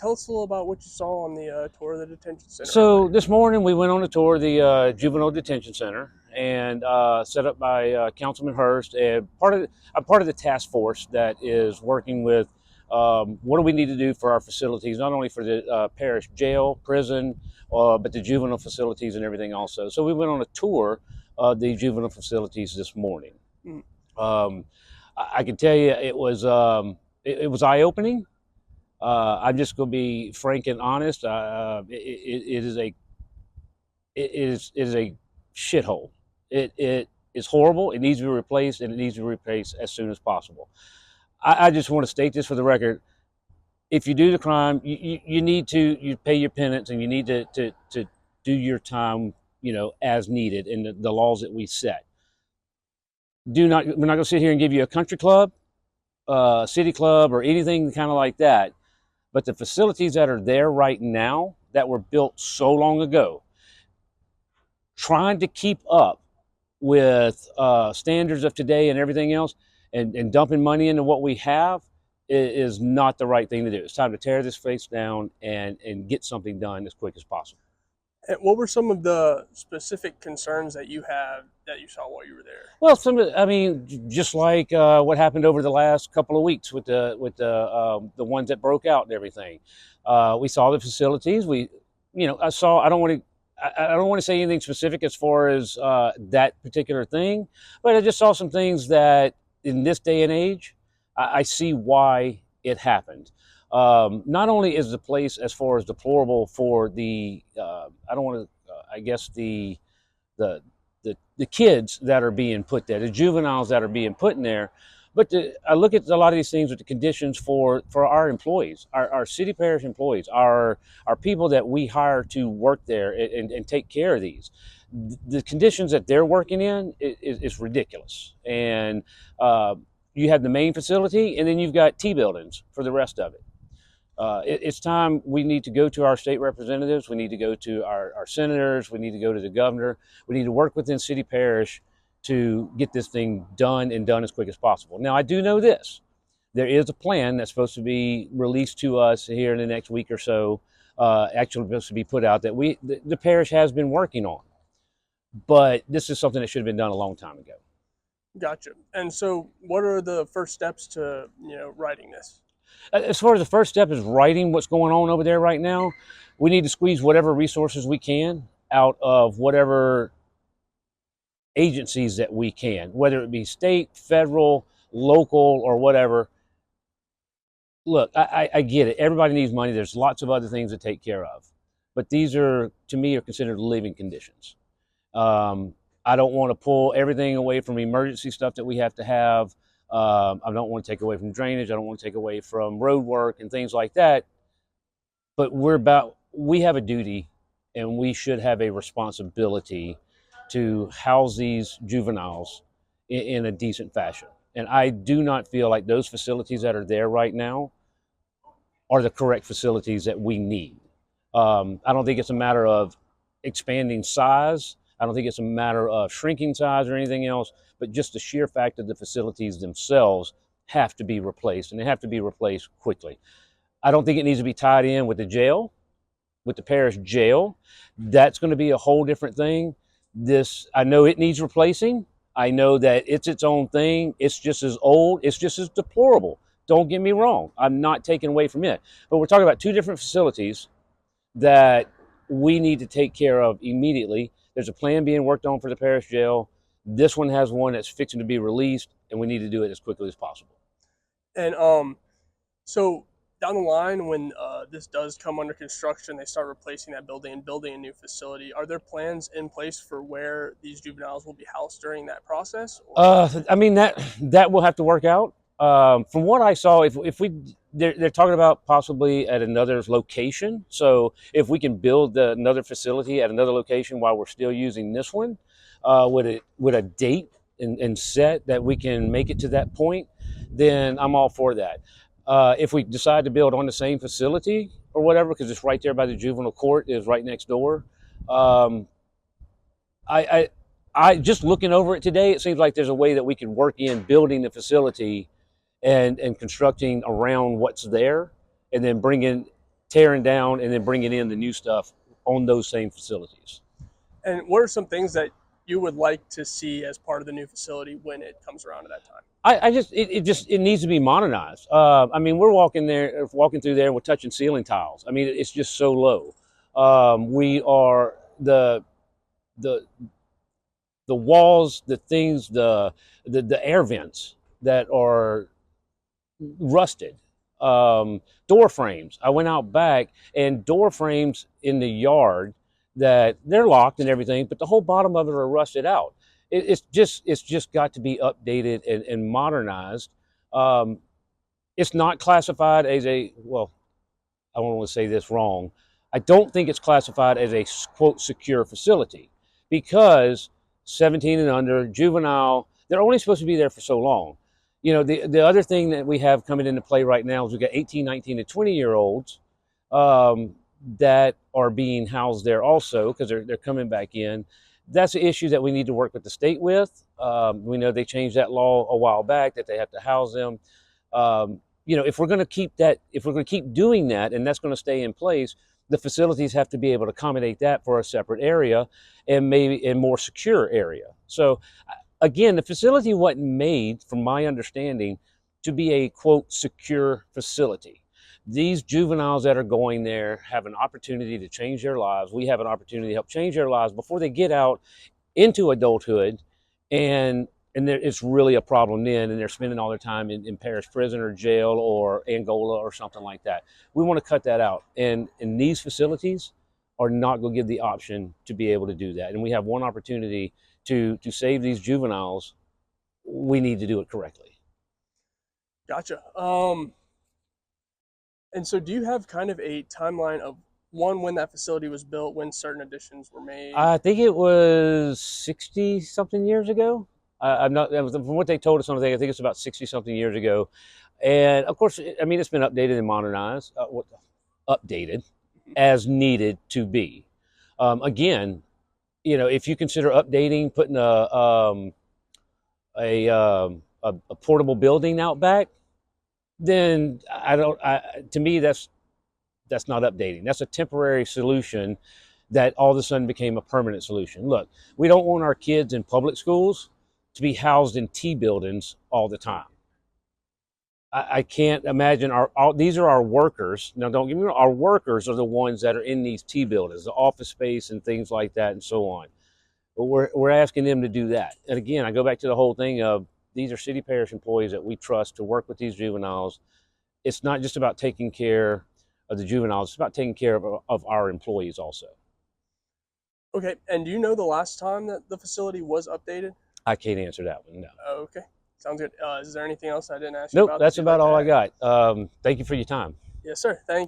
Tell us a little about what you saw on the tour of the detention center So earlier. this morning we went on a tour of the juvenile detention center and set up by Councilman Hurst. And I'm part of the task force that is working with what do we need to do for our facilities, not only for the parish jail, prison, but the juvenile facilities and everything also. So we went on a tour of the juvenile facilities this morning. Mm. I can tell you it was eye-opening. I'm just going to be frank and honest. It is a shithole. It is horrible. It needs to be replaced, and it needs to be replaced as soon as possible. I just want to state this for the record. If you do the crime, you need to pay your penance, and you need to do your time, as needed in the laws that we set. We're not going to sit here and give you a country club, city club, or anything kind of like that. But the facilities that are there right now that were built so long ago, trying to keep up with standards of today and everything else, and dumping money into what we have is not the right thing to do. It's time to tear this place down and get something done as quick as possible. And what were some of the specific concerns that you saw while you were there? Well, just like what happened over the last couple of weeks with the ones that broke out and everything. We saw the facilities. I don't want to say anything specific as far as that particular thing, but I just saw some things that in this day and age, I see why it happened. Not only is the place as far as deplorable for the I don't want to I guess the kids that are being put there, the juveniles that are being put in there, but I look at a lot of these things with the conditions for our employees, our city parish employees, our people that we hire to work there and take care of these. The conditions that they're working in is ridiculous. And you have the main facility, and then you've got T buildings for the rest of it. It's time we need to go to our state representatives. We need to go to our senators. We need to go to the governor. We need to work within city parish to get this thing done and done as quick as possible. Now, I do know this. There is a plan that's supposed to be released to us here in the next week or so, actually supposed to be put out that the parish has been working on. But this is something that should have been done a long time ago. Gotcha. And so what are the first steps to, writing this? As far as the first step is writing what's going on over there right now, we need to squeeze whatever resources we can out of whatever agencies that we can, whether it be state, federal, local, or whatever. Look, I get it. Everybody needs money. There's lots of other things to take care of. But these are, to me, are considered living conditions. I don't want to pull everything away from emergency stuff that we have to have. I don't want to take away from drainage. I don't want to take away from road work and things like that. But we have a duty, and we should have a responsibility to house these juveniles in a decent fashion. And I do not feel like those facilities that are there right now are the correct facilities that we need. I don't think it's a matter of expanding size. I don't think it's a matter of shrinking size or anything else, but just the sheer fact that the facilities themselves have to be replaced, and they have to be replaced quickly. I don't think it needs to be tied in with the jail, with the parish jail. That's going to be a whole different thing. I know it needs replacing. I know that it's its own thing. It's just as old. It's just as deplorable. Don't get me wrong. I'm not taking away from it. But we're talking about two different facilities that we need to take care of immediately. There's a plan being worked on for the parish jail. This one has one that's fixing to be released, and we need to do it as quickly as possible. And so down the line, when this does come under construction, they start replacing that building and building a new facility. Are there plans in place for where these juveniles will be housed during that process? That will have to work out. From what I saw, they're talking about possibly at another location. So if we can build another facility at another location while we're still using this one, with a date and set that we can make it to that point, then I'm all for that. If we decide to build on the same facility or whatever, because it's right there by the juvenile court, is right next door. I just looking over it today, it seems like there's a way that we can work in building the facility and constructing around what's there, and then tearing down and then bringing in the new stuff on those same facilities. And what are some things that you would like to see as part of the new facility when it comes around to that time? It needs to be modernized. I mean, we're walking through there, we're touching ceiling tiles. I mean, it's just so low. We are the the walls, the things, the air vents that are rusted. Door frames. I went out back and door frames in the yard that they're locked and everything, but the whole bottom of it are rusted out. It's just got to be updated and modernized. Um, it's not classified as a, well, I don't want to say this wrong. I don't think it's classified as a quote secure facility because 17 and under, juvenile, they're only supposed to be there for so long. You know, the other thing that we have coming into play right now is we've got 18, 19, and 20-year-olds that are being housed there also because they're coming back in. That's an issue that we need to work with the state with. We know they changed that law a while back that they have to house them. You know, if we're going to keep doing that, and that's going to stay in place, the facilities have to be able to accommodate that for a separate area and maybe a more secure area. So again, the facility wasn't made, from my understanding, to be a quote secure facility. These juveniles that are going there have an opportunity to change their lives. We have an opportunity to help change their lives before they get out into adulthood, and it's really a problem then, and they're spending all their time in parish prison or jail or Angola or something like that. We want to cut that out, and these facilities are not going to give the option to be able to do that. And we have one opportunity to save these juveniles. We need to do it correctly. Gotcha. And so do you have kind of a timeline of when that facility was built, when certain additions were made? I think it was 60 something years ago. I'm not, from what they told us on the thing, I think it's about 60 something years ago. And of course, I mean, it's been updated and modernized, updated as needed to be. Again, you know, if you consider updating, putting a portable building out back, then to me, that's not updating. That's a temporary solution that all of a sudden became a permanent solution. Look, we don't want our kids in public schools to be housed in T buildings all the time. I can't imagine these are our workers. Now, don't get me wrong, our workers are the ones that are in these T buildings, the office space and things like that and so on. But we're asking them to do that. And again, I go back to the whole thing of these are city parish employees that we trust to work with these juveniles. It's not just about taking care of the juveniles, it's about taking care of our employees also. Okay, and do you know the last time that the facility was updated? I can't answer that one, no. Okay, sounds good. Is there anything else I didn't ask you Nope, about? that's about all I got. Thank you for your time. Yes, sir. Thank you.